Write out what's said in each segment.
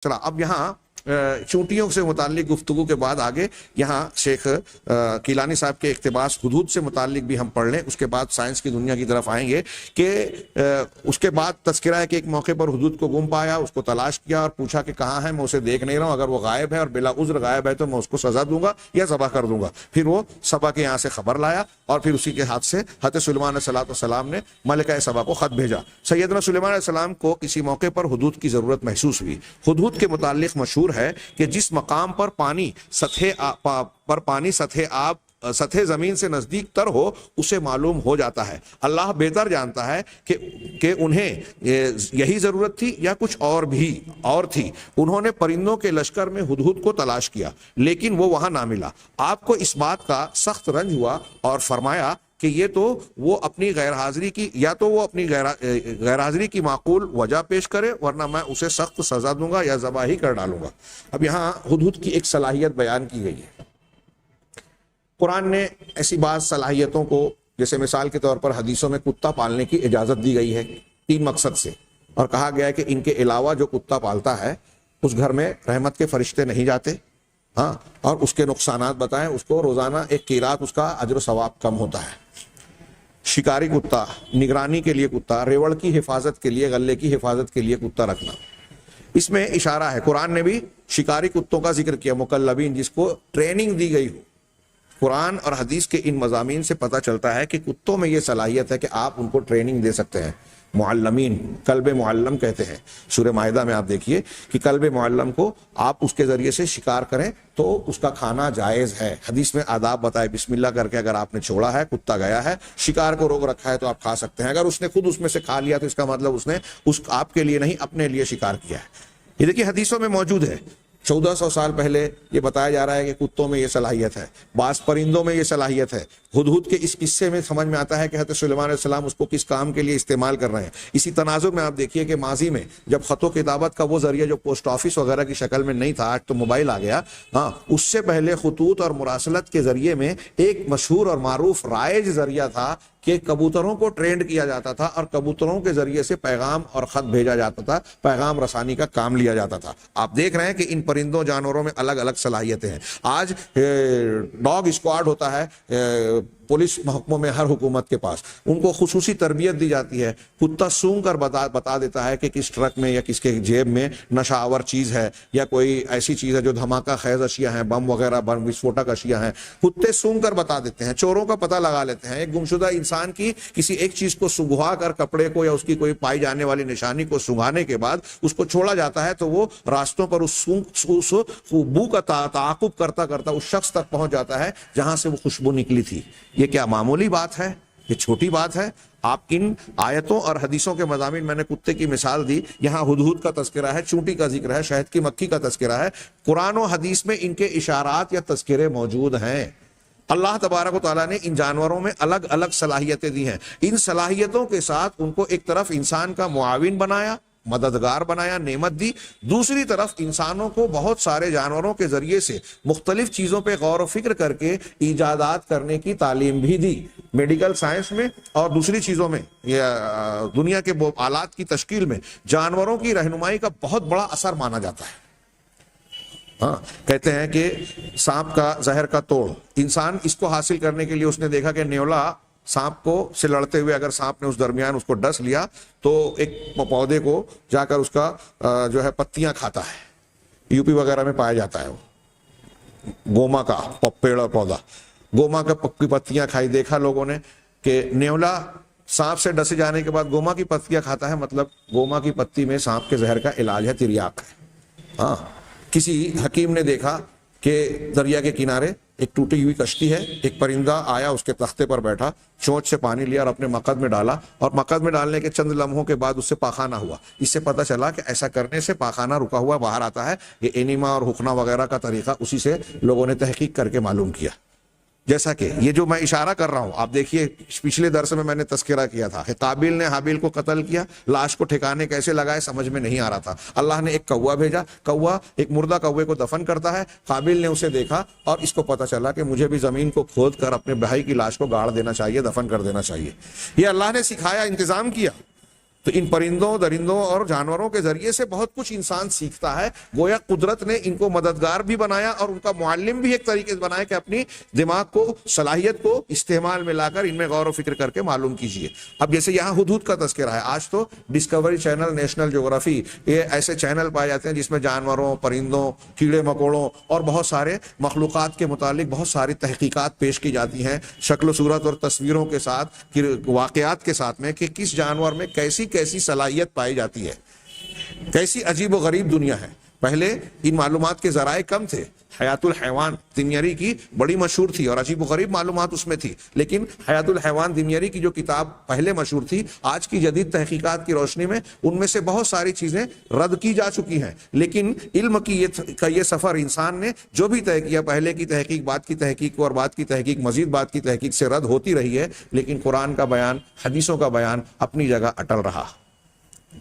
چلا اب یہاں چونٹیوں سے متعلق گفتگو کے بعد آگے یہاں شیخ کیلانی صاحب کے اقتباس حدود سے متعلق بھی ہم پڑھ لیں، اس کے بعد سائنس کی دنیا کی طرف آئیں گے کہ اس کے بعد تذکرہ ہے کہ ایک موقع پر حدود کو گم پایا، اس کو تلاش کیا اور پوچھا کہ کہاں ہے، میں اسے دیکھ نہیں رہا ہوں، اگر وہ غائب ہے اور بلا عذر غائب ہے تو میں اس کو سزا دوں گا یا ذبح کر دوں گا۔ پھر وہ سبا کے یہاں سے خبر لایا اور پھر اسی کے ہاتھ سے حضرت سلیمان علیہ السلام نے ملکہ سبا کو خط بھیجا۔ سیدنا سلیمان علیہ السلام کو کسی موقع پر حدود کی ضرورت محسوس ہوئی۔ حدود کے متعلق مشہور ہے کہ جس مقام پر پانی سطح زمین سے نزدیک تر ہو اسے معلوم ہو جاتا ہے۔ اللہ بہتر جانتا ہے کہ انہیں یہی ضرورت تھی یا کچھ اور تھی۔ انہوں نے پرندوں کے لشکر میں ہدہد کو تلاش کیا لیکن وہ وہاں نہ ملا۔ آپ کو اس بات کا سخت رنج ہوا اور فرمایا کہ یہ تو وہ اپنی غیر حاضری کی معقول وجہ پیش کرے ورنہ میں اسے سخت سزا دوں گا یا ذبح ہی کر ڈالوں گا۔ اب یہاں ہدہد کی ایک صلاحیت بیان کی گئی ہے۔ قرآن نے ایسی بعض صلاحیتوں کو، جیسے مثال کے طور پر حدیثوں میں کتا پالنے کی اجازت دی گئی ہے 3 مقصد سے، اور کہا گیا ہے کہ ان کے علاوہ جو کتا پالتا ہے اس گھر میں رحمت کے فرشتے نہیں جاتے، ہاں، اور اس کے نقصانات بتائیں، اس کو روزانہ 1 قیرات اس کا اجر و ثواب کم ہوتا ہے۔ شکاری کتا، نگرانی کے لیے کتا، ریوڑ کی حفاظت کے لیے، غلے کی حفاظت کے لیے کتا رکھنا، اس میں اشارہ ہے۔ قرآن نے بھی شکاری کتوں کا ذکر کیا، مکلبین، جس کو ٹریننگ دی گئی ہو۔ قرآن اور حدیث کے ان مضامین سے پتہ چلتا ہے کہ کتوں میں یہ صلاحیت ہے کہ آپ ان کو ٹریننگ دے سکتے ہیں۔ معلمین، کلب معلم کہتے ہیں۔ سورہ مائدہ میں آپ دیکھیے کہ کلب معلم کو آپ اس کے ذریعے سے شکار کریں تو اس کا کھانا جائز ہے۔ حدیث میں آداب بتائے، بسم اللہ کر کے اگر آپ نے چھوڑا ہے، کتا گیا ہے، شکار کو روک رکھا ہے تو آپ کھا سکتے ہیں۔ اگر اس نے خود اس میں سے کھا لیا تو اس کا مطلب اس نے آپ کے لیے نہیں، اپنے لیے شکار کیا ہے۔ یہ دیکھیے حدیثوں میں موجود ہے۔ 1400 سال پہلے یہ بتایا جا رہا ہے کہ کتوں میں یہ صلاحیت ہے، بعض پرندوں میں یہ صلاحیت ہے۔ ہدہد کے اس قصے میں سمجھ میں آتا ہے کہ حضرت سلیمان علیہ السلام اس کو کس کام کے لیے استعمال کر رہے ہیں۔ اسی تناظر میں آپ دیکھیے کہ ماضی میں جب خط و کتابت کا وہ ذریعہ جو پوسٹ آفس وغیرہ کی شکل میں نہیں تھا، آج تو موبائل آ گیا، ہاں، اس سے پہلے خطوط اور مراسلت کے ذریعے میں ایک مشہور اور معروف رائج ذریعہ تھا کہ کبوتروں کو ٹرینڈ کیا جاتا تھا اور کبوتروں کے ذریعے سے پیغام اور خط بھیجا جاتا تھا، پیغام رسانی کا کام لیا جاتا تھا۔ آپ دیکھ رہے ہیں کہ ان پرندوں جانوروں میں الگ الگ صلاحیتیں ہیں۔ آج ڈاگ اسکواڈ ہوتا ہے پولیس محکموں میں، ہر حکومت کے پاس ان کو خصوصی تربیت دی جاتی ہے۔ کتا سونگ کر بتا دیتا ہے کہ کس ٹرک میں یا کس کے جیب میں نشہ آور چیز ہے یا کوئی ایسی چیز ہے جو دھماکہ خیز اشیاء ہیں، بم وغیرہ، بم وسفوٹک اشیاء ہیں۔ کتے سونگ کر بتا دیتے ہیں، چوروں کا پتہ لگا لیتے ہیں۔ ایک گمشدہ انسان کی کسی ایک چیز کو سنگھا کر، کپڑے کو یا اس کی کوئی پائی جانے والی نشانی کو سنگھانے کے بعد اس کو چھوڑا جاتا ہے تو وہ راستوں پر اس بو کا تعاقب کرتا کرتا اس شخص تک پہنچ جاتا ہے جہاں سے وہ خوشبو نکلی تھی۔ یہ کیا معمولی بات ہے؟ یہ چھوٹی بات ہے؟ آپ ان آیتوں اور حدیثوں کے مضامین، میں نے کتے کی مثال دی، یہاں ہدہد کا تذکرہ ہے، چونٹی کا ذکر ہے، شہد کی مکھی کا تذکرہ ہے۔ قرآن و حدیث میں ان کے اشارات یا تذکرے موجود ہیں۔ اللہ تبارک و تعالیٰ نے ان جانوروں میں الگ الگ صلاحیتیں دی ہیں۔ ان صلاحیتوں کے ساتھ ان کو ایک طرف انسان کا معاون بنایا، مددگار بنایا، نعمت دی، دوسری طرف انسانوں کو بہت سارے جانوروں کے ذریعے سے مختلف چیزوں پہ غور و فکر کر کے ایجادات کرنے کی تعلیم بھی دی۔ میڈیکل سائنس میں اور دوسری چیزوں میں، یا دنیا کے آلات کی تشکیل میں جانوروں کی رہنمائی کا بہت بڑا اثر مانا جاتا ہے۔ ہاں، کہتے ہیں کہ سانپ کا زہر کا توڑ، انسان اس کو حاصل کرنے کے لیے اس نے دیکھا کہ نیولا سانپ کو سے لڑتے ہوئے اگر سانپ نے اس درمیان اس کو ڈس لیا تو ایک پودے کو جا کر اس کا جو ہے پتیاں کھاتا ہے۔ یو پی وغیرہ میں پایا جاتا ہے وہ گوما کا پیڑ اور پودا، گوما کی پتیاں کھائی۔ دیکھا لوگوں نے کہ نیولا سانپ سے ڈسے جانے کے بعد گوما کی پتیاں کھاتا ہے، مطلب گوما کی پتی میں سانپ کے زہر کا علاج ہے، تریاق ہے۔ ہاں، کسی حکیم نے دیکھا کہ دریا کے کنارے ایک ٹوٹی ہوئی کشتی ہے، ایک پرندہ آیا، اس کے تختے پر بیٹھا، چونچ سے پانی لیا اور اپنے مقد میں ڈالا، اور مقد میں ڈالنے کے چند لمحوں کے بعد اس سے پاخانہ ہوا۔ اس سے پتہ چلا کہ ایسا کرنے سے پاخانہ رکا ہوا باہر آتا ہے۔ یہ اینیما اور حقنہ وغیرہ کا طریقہ اسی سے لوگوں نے تحقیق کر کے معلوم کیا۔ جیسا کہ یہ جو میں اشارہ کر رہا ہوں، آپ دیکھیے پچھلے درس میں نے تذکرہ کیا تھا کہ قابیل نے حابیل کو قتل کیا، لاش کو ٹھکانے کیسے لگائے سمجھ میں نہیں آ رہا تھا۔ اللہ نے ایک کوا بھیجا، کوا ایک مردہ کوے کو دفن کرتا ہے۔ قابیل نے اسے دیکھا اور اس کو پتہ چلا کہ مجھے بھی زمین کو کھود کر اپنے بھائی کی لاش کو گاڑ دینا چاہیے، دفن کر دینا چاہیے۔ یہ اللہ نے سکھایا، انتظام کیا۔ تو ان پرندوں درندوں اور جانوروں کے ذریعے سے بہت کچھ انسان سیکھتا ہے. گویا قدرت نے ان کو مددگار بھی بنایا اور ان کا معلم بھی ایک طریقے سے بنایا کہ اپنی دماغ کو صلاحیت کو استعمال میں لا کر ان میں غور و فکر کر کے معلوم کیجئے. اب جیسے یہاں ہدہد کا تذکرہ ہے, آج تو ڈسکوری چینل, نیشنل جغرافی, یہ ایسے چینل پائے جاتے ہیں جس میں جانوروں, پرندوں, کیڑے مکوڑوں اور بہت سارے مخلوقات کے متعلق بہت ساری تحقیقات پیش کی جاتی ہیں شکل و صورت اور تصویروں کے ساتھ, واقعات کے ساتھ میں کہ کس جانور میں کیسی صلاحیت پائی جاتی ہے, کیسی عجیب و غریب دنیا ہے. پہلے ان معلومات کے ذرائع کم تھے. حیات الحیوان دمیری کی بڑی مشہور تھی اور عجیب و غریب معلومات اس میں تھی, لیکن حیات الحیوان دمیری کی جو کتاب پہلے مشہور تھی, آج کی جدید تحقیقات کی روشنی میں ان میں سے بہت ساری چیزیں رد کی جا چکی ہیں. لیکن علم کی یہ سفر انسان نے جو بھی طے کیا, پہلے کی تحقیق, بعد کی تحقیق اور بعد کی تحقیق مزید بعد کی تحقیق سے رد ہوتی رہی ہے, لیکن قرآن کا بیان, حدیثوں کا بیان اپنی جگہ اٹل رہا.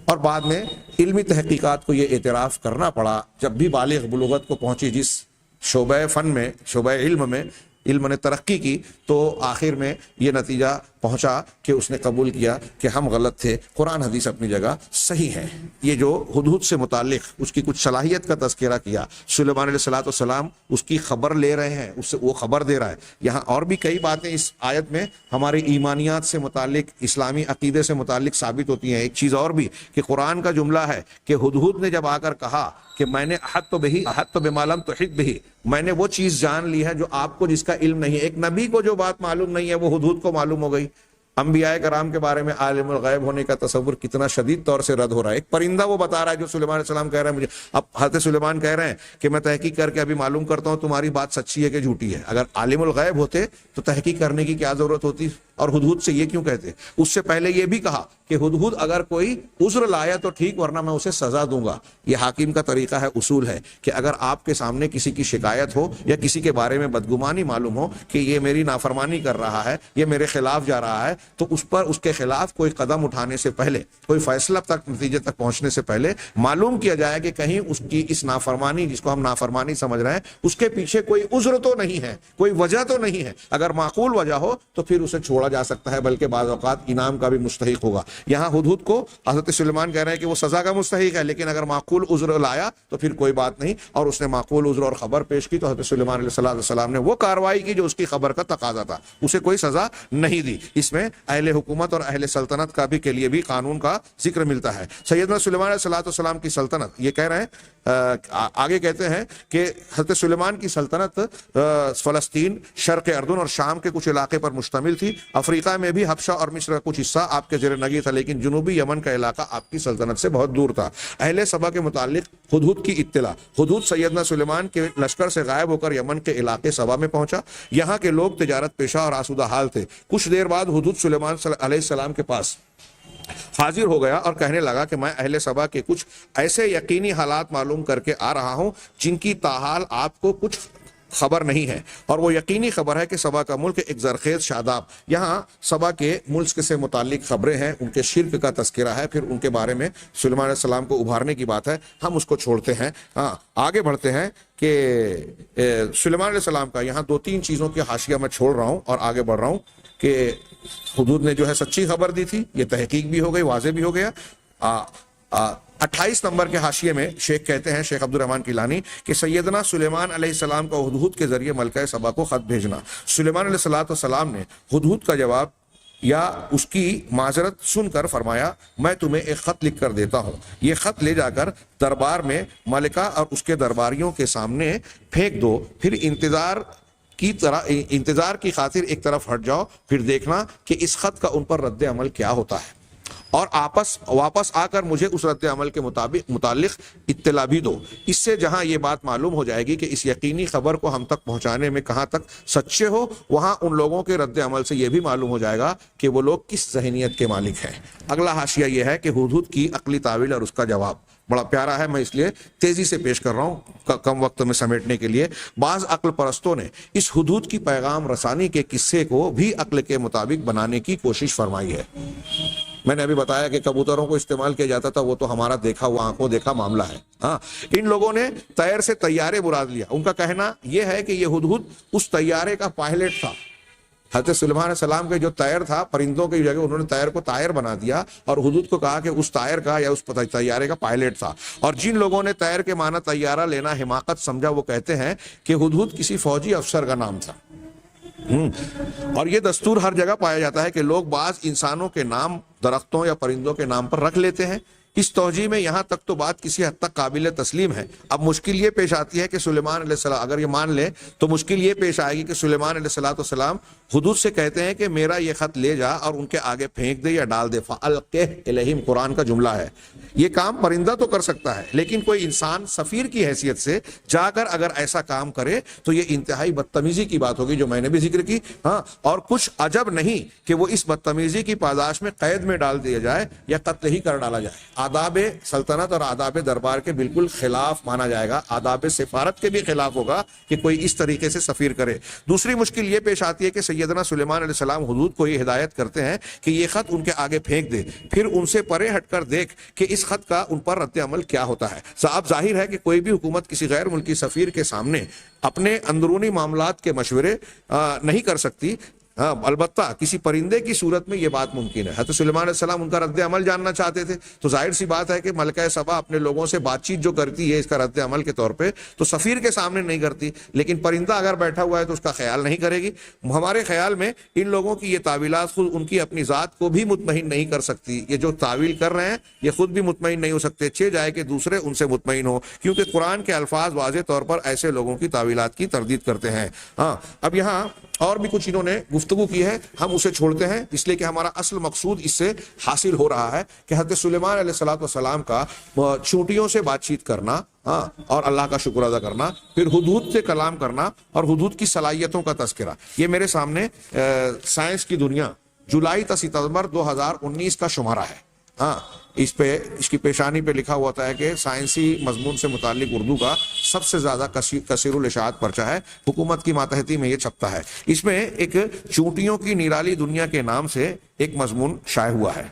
اور بعد میں علمی تحقیقات کو یہ اعتراف کرنا پڑا جب بھی بالغ بلوغت کو پہنچی, جس شعبہ فن میں, شعبہ علم میں علم نے ترقی کی, تو آخر میں یہ نتیجہ پہنچا کہ اس نے قبول کیا کہ ہم غلط تھے, قرآن حدیث اپنی جگہ صحیح ہے. یہ جو ہدہد سے متعلق اس کی کچھ صلاحیت کا تذکرہ کیا, سلیمان علیہ السلام اس کی خبر لے رہے ہیں, اس سے وہ خبر دے رہا ہے. یہاں اور بھی کئی باتیں اس آیت میں ہماری ایمانیات سے متعلق, اسلامی عقیدے سے متعلق ثابت ہوتی ہیں. ایک چیز اور بھی کہ قرآن کا جملہ ہے کہ ہدہد نے جب آ کر کہا کہ میں نے احط بما لم تحط به, میں نے وہ چیز جان لی ہے جو آپ کو جس کا علم نہیں ہے. ایک نبی کو جو بات معلوم نہیں ہے وہ ہدہد کو معلوم ہو گئی. انبیاء کرام کے بارے میں عالم الغیب ہونے کا تصور کتنا شدید طور سے رد ہو رہا ہے. ایک پرندہ وہ بتا رہا ہے جو سلیمان علیہ السلام کہہ رہے ہیں مجھے. اب حضرت سلیمان کہہ رہے ہیں کہ میں تحقیق کر کے ابھی معلوم کرتا ہوں تمہاری بات سچی ہے کہ جھوٹی ہے. اگر عالم الغیب ہوتے تو تحقیق کرنے کی کیا ضرورت ہوتی, اور ہدہد سے یہ کیوں کہتے؟ اس سے پہلے یہ بھی کہا کہ ہدہد اگر کوئی عذر لایا تو ٹھیک, ورنہ میں اسے سزا دوں گا. یہ حاکم کا طریقہ ہے, اصول ہے کہ اگر آپ کے سامنے کسی کی شکایت ہو یا کسی کے بارے میں بدگمانی معلوم ہو کہ یہ میری نافرمانی کر رہا ہے, یہ میرے خلاف جا رہا ہے, تو اس پر اس کے خلاف کوئی قدم اٹھانے سے پہلے, کوئی فیصلہ تک, نتیجے تک پہنچنے سے پہلے معلوم کیا جائے کہ کہیں اس کی اس نافرمانی, جس کو ہم نافرمانی سمجھ رہے ہیں, اس کے پیچھے کوئی عذر تو نہیں ہے, کوئی وجہ تو نہیں ہے. اگر معقول وجہ ہو تو پھر اسے چھوڑا جا سکتا ہے, بلکہ بعض اوقات انعام کا بھی مستحق ہوگا. یہاں ہدہد کو حضرت سلیمان کہہ رہے ہیں کہ وہ سزا کا مستحق ہے, لیکن اگر معقول عذر لایا تو پھر کوئی بات نہیں. اور اس نے معقول عذر اور خبر پیش کی تو حضرت سلیمان علیہ السلام نے وہ کارروائی کی جو اس کی خبر کا تقاضا تھا, اسے کوئی سزا نہیں دی. اس میں اہل حکومت اور اہل سلطنت کا بھی کے لیے بھی قانون کا ذکر ملتا ہے. سیدنا سلیمان علیہ السلام کی سلطنت, یہ کہہ رہے ہیں آگے کہتے ہیں کہ حضرت سلیمان کی سلطنت فلسطین, شرق اردن اور شام کے کچھ علاقے پر مشتمل تھی. افریقہ میں بھی حبشہ اور مصر کا کچھ حصہ آپ کے زیر نگی تھا, لیکن جنوبی یمن کا علاقہ آپ کی سلطنت سے بہت دور تھا. اہل سبا کے متعلق ہدہد کی اطلاع, ہدہد سیدنا سلیمان کے لشکر سے غائب ہو کر یمن کے علاقے سبا میں پہنچا. یہاں کے لوگ تجارت پیشہ اور آسودہ حال تھے. کچھ دیر بعد ہدہد سلیمان علیہ السلام کے پاس حاضر ہو گیا اور کہنے لگا کہ میں اہل سبا کے کچھ ایسے یقینی حالات معلوم کر کے آ رہا ہوں جن کی تاحال آپ کو کچھ خبر نہیں ہے, اور وہ یقینی خبر ہے کہ سبا کا ملک ایک زرخیز شاداب. یہاں سبا کے ملک سے متعلق خبریں ہیں, ان کے شرک کا تذکرہ ہے, پھر ان کے بارے میں سلیمان علیہ السلام کو ابھارنے کی بات ہے. ہم اس کو چھوڑتے ہیں, آگے بڑھتے ہیں کہ سلیمان علیہ السلام کا یہاں 2-3 چیزوں کی حاشیہ میں چھوڑ رہا ہوں اور آگے بڑھ رہا ہوں کہ ہدہد نے جو ہے سچی خبر دی تھی, یہ تحقیق بھی ہو گئی, واضح بھی ہو گیا. 28 نمبر کے حاشیے میں شیخ کہتے ہیں, شیخ عبد الرحمن کیلانی, کہ سیدنا سلیمان علیہ السلام کا ہدہد کے ذریعے ملکہ سبا کو خط بھیجنا. سلیمان علیہ السلام نے ہدہد کا جواب یا اس کی معذرت سن کر فرمایا, میں تمہیں ایک خط لکھ کر دیتا ہوں, یہ خط لے جا کر دربار میں ملکہ اور اس کے درباریوں کے سامنے پھینک دو, پھر انتظار کی خاطر ایک طرف ہٹ جاؤ, پھر دیکھنا کہ اس خط کا ان پر رد عمل کیا ہوتا ہے, اور واپس آ کر مجھے اس رد عمل کے متعلق اطلاع بھی دو. اس سے جہاں یہ بات معلوم ہو جائے گی کہ اس یقینی خبر کو ہم تک پہنچانے میں کہاں تک سچے ہو, وہاں ان لوگوں کے رد عمل سے یہ بھی معلوم ہو جائے گا کہ وہ لوگ کس ذہنیت کے مالک ہیں. اگلا حاشیہ یہ ہے کہ ہدہد کی عقلی تعویل اور اس کا جواب بڑا پیارا ہے, میں اس لیے تیزی سے پیش کر رہا ہوں کم وقت میں سمیٹنے کے لیے. بعض عقل پرستوں نے اس ہدہد کی پیغام رسانی کے قصے کو بھی عقل کے مطابق بنانے کی کوشش فرمائی ہے. میں نے ابھی بتایا کہ کبوتروں کو استعمال کیا جاتا تھا, وہ تو ہمارا دیکھا ہوا آنکھوں دیکھا معاملہ ہے. ان لوگوں نے طیر سے طیارے مراد لیا. ان کا کہنا یہ ہے کہ یہ ہدہد اس طیارے کا پائلٹ تھا, حضرت سلیمان علیہ السلام کے جو طیر تھا پرندوں کی جگہ انہوں نے طیر کو طائر بنا دیا اور حدود کو کہا کہ اس طائر کا یا اس طیارے کا پائلٹ تھا. اور جن لوگوں نے طیر کے معنی طیارہ لینا حماقت سمجھا وہ کہتے ہیں کہ حدود کسی فوجی افسر کا نام تھا. اور یہ دستور ہر جگہ پایا جاتا ہے کہ لوگ بعض انسانوں کے نام درختوں یا پرندوں کے نام پر رکھ لیتے ہیں. اس توجیہ میں یہاں تک تو بات کسی حد تک قابل تسلیم ہے. اب مشکل یہ پیش آتی ہے کہ سلیمان علیہ السلام اگر یہ مان لیں تو مشکل یہ پیش آئے گی کہ سلیمان علیہ السلام حدود سے کہتے ہیں کہ میرا یہ خط لے جا اور ان کے آگے پھینک دے یا ڈال دے. فَأَلْقِهْ إِلَيْهِمْ قرآن کا جملہ ہے. یہ کام پرندہ تو کر سکتا ہے لیکن کوئی انسان سفیر کی حیثیت سے جا کر اگر ایسا کام کرے تو یہ انتہائی بدتمیزی کی بات ہوگی جو میں نے بھی ذکر کی. ہاں اور کچھ عجب نہیں کہ وہ اس بدتمیزی کی پاداش میں قید میں ڈال دیا جائے یا قتل ہی کر ڈالا جائے. آداب سلطنت اور آداب دربار کے بالکل خلاف مانا جائے گا. آداب سفارت کے بھی خلاف ہوگا کہ کوئی اس طریقے سے سفیر کرے. دوسری مشکل یہ پیش آتی ہے کہ سیدنا سلیمان علیہ السلام حدود کو یہ ہدایت کرتے ہیں کہ یہ خط ان کے آگے پھینک دے, پھر ان سے پرے ہٹ کر دیکھ کہ اس خط کا ان پر رد عمل کیا ہوتا ہے. اب ظاہر ہے کہ کوئی بھی حکومت کسی غیر ملکی سفیر کے سامنے اپنے اندرونی معاملات کے مشورے نہیں کر سکتی. البتہ کسی پرندے کی صورت میں یہ بات ممکن ہے. حضرت سلیمان علیہ السلام ان کا رد عمل جاننا چاہتے تھے تو ظاہر سی بات ہے کہ ملکہ سبا اپنے لوگوں سے بات چیت جو کرتی ہے اس کا رد عمل کے طور پہ تو سفیر کے سامنے نہیں کرتی, لیکن پرندہ اگر بیٹھا ہوا ہے تو اس کا خیال نہیں کرے گی. ہمارے خیال میں ان لوگوں کی یہ تعویلات خود ان کی اپنی ذات کو بھی مطمئن نہیں کر سکتی. یہ جو تعویل کر رہے ہیں یہ خود بھی مطمئن نہیں ہو سکتے, چہ جائے کہ دوسرے ان سے مطمئن ہو, کیونکہ قرآن کے الفاظ واضح طور پر ایسے لوگوں کی تعویلات کی تردید کرتے ہیں. اب یہاں اور بھی کچھ انہوں نے گفتگو کی ہے, ہم اسے چھوڑتے ہیں اس لیے کہ ہمارا اصل مقصود اس سے حاصل ہو رہا ہے کہ حضرت سلیمان علیہ السلام کا چونٹیوں سے بات چیت کرنا اور اللہ کا شکر ادا کرنا, پھر حدود سے کلام کرنا اور حدود کی صلاحیتوں کا تذکرہ. یہ میرے سامنے سائنس کی دنیا جولائی تا ستمبر 2019 کا شمارہ ہے. اس کی پیشانی پہ لکھا ہوا ہوتا ہے کہ سائنسی مضمون سے متعلق اردو کا سب سے زیادہ کثیر الاشاعت پرچہ ہے. حکومت کی ماتحتی میں یہ چھپتا ہے. اس میں ایک چونٹیوں کی نرالی دنیا کے نام سے ایک مضمون شائع ہوا ہے.